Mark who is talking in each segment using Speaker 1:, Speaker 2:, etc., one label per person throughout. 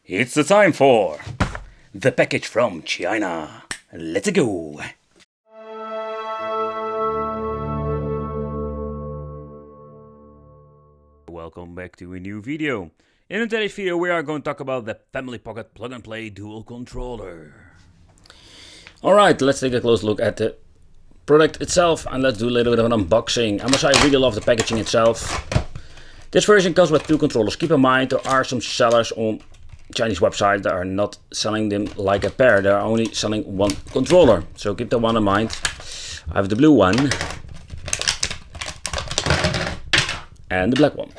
Speaker 1: It's the time for the package from China. Let's go! Welcome back to a new video. In today's video we are going to talk about the Family Pocket Plug and Play Dual Controller. Alright, let's take a close look at the product itself and let's do a little bit of an unboxing. I must say I really love the packaging itself. This version comes with two controllers. Keep in mind there are some sellers on Chinese websites that are not selling them like a pair. They are only selling one controller. So keep that one in mind. I have the blue one and the black one.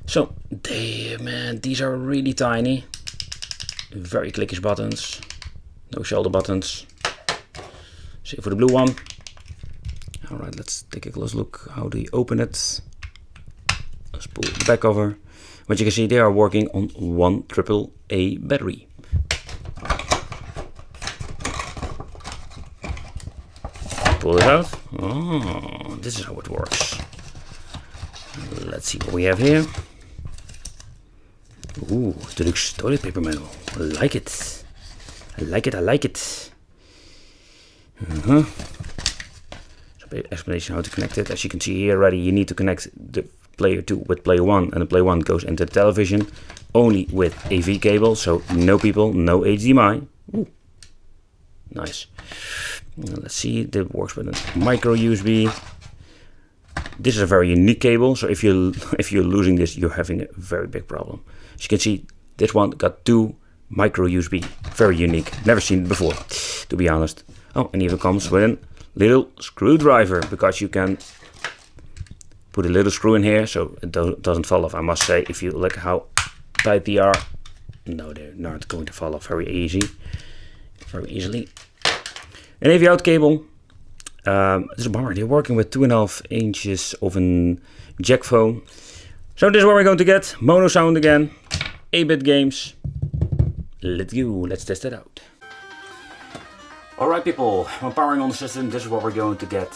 Speaker 1: So these are really tiny. Very clickish buttons. No shoulder buttons. Same for the blue one. Alright, let's take a close look. How do you open it? Let's pull the back over. What you can see, they are working on one AAA battery. Pull it out. Oh, this is how it works. Let's see what we have here. Ooh, deluxe toilet paper manual. I like it. I like it, I like it. So explanation how to connect it. As you can see here already, you need to connect the player 2 with player 1, and the player 1 goes into the television only with AV cable, so no people, no HDMI. Ooh, nice. Let's see, it works with a micro USB. This is a very unique cable, so if you're losing this, you're having a very big problem. As you can see, this one got two micro USB, very unique. Never seen it before, to be honest. Oh, and even comes with a little screwdriver because you can put a little screw in here so it doesn't fall off. I must say, if you look how tight they are, no, they're not going to fall off very easily. An AV out cable. This is a bummer. They're working with 2.5 inches of an jack phone. So this is what we're going to get. Mono sound again. 8-bit games. Let's go. Let's test it out. Alright people, when powering on the system, this is what we're going to get.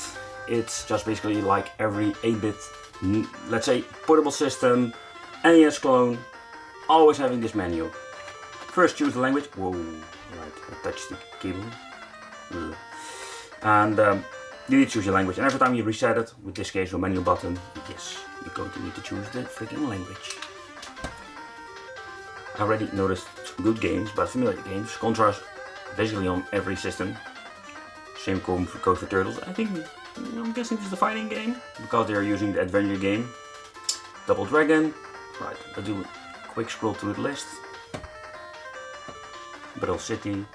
Speaker 1: It's just basically like every 8-bit, let's say, portable system, NES clone, always having this menu. First choose the language. Whoa, right, I touched the keyboard. And you need to choose your language. And every time you reset it, with this case, a menu button, yes, you're going to need to choose the freaking language. I already noticed good games, but familiar games. Contrast basically on every system. Same code for Turtles. I'm guessing this is the fighting game because they are using the adventure game. Double Dragon. Right, let's do a quick scroll through the list. Battle City.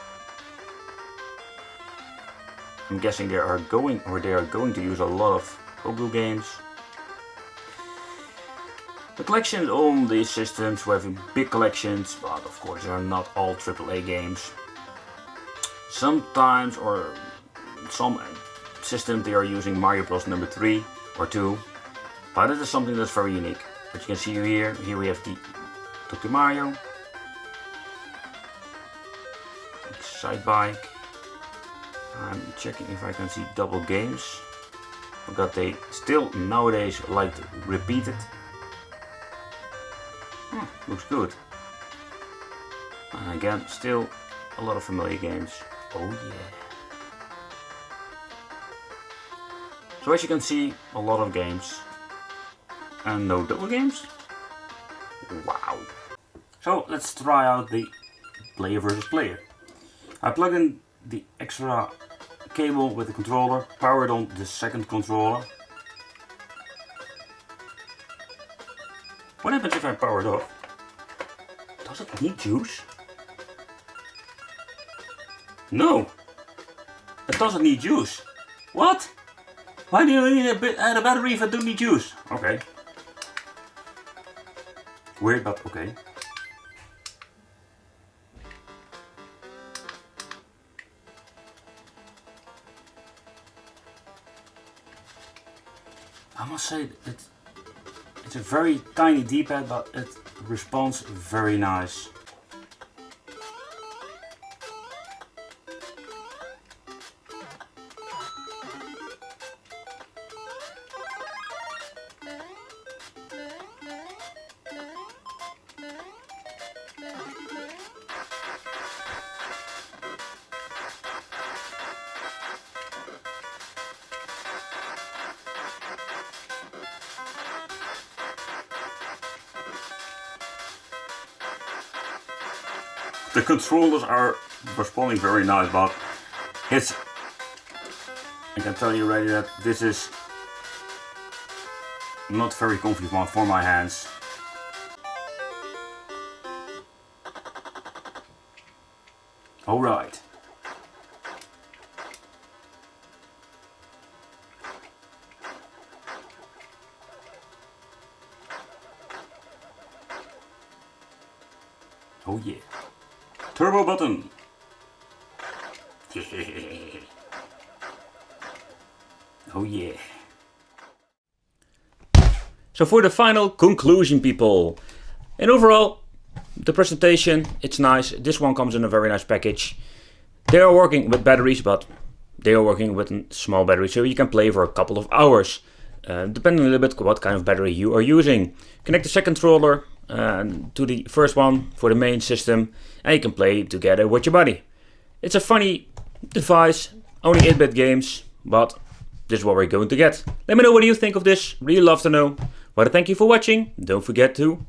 Speaker 1: I'm guessing they are going to use a lot of homebrew games. The collections on these systems, we have big collections, but of course they are not all AAA games. Sometimes, or some systems, they are using Mario Bros. Number 3 or 2, but it is something that's very unique. But you can see here we have the Dr. Mario, side bike. I'm checking if I can see double games, because they still nowadays like to repeat it. Looks good. And again, still a lot of familiar games. Oh yeah. So as you can see, a lot of games. And no double games? Wow. So let's try out the player versus player. I plugged in the extra cable with the controller, powered on the second controller. What happens if I power it off? Does it need juice? No! It doesn't need juice. What? Why do you need a battery if I don't need juice? Okay. Weird, but okay. I must say it's a very tiny D-pad, but it responds very nice. The controllers are responding very nice, but I can tell you already that this is not very comfy for my hands. Alright. Oh yeah. Turbo button. Oh yeah. So for the final conclusion, people. And overall, the presentation, it's nice. This one comes in a very nice package. They are working with batteries, but they are working with a small battery, so you can play for a couple of hours. Depending a little bit what kind of battery you are using. Connect the second controller to the first one for the main system, and you can play together with your buddy. It's a funny device, only 8-bit games, but this is what we're going to get. Let me know what you think of this, really love to know. But thank you for watching, don't forget to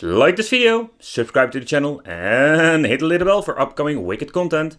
Speaker 1: like this video, subscribe to the channel and hit the little bell for upcoming wicked content.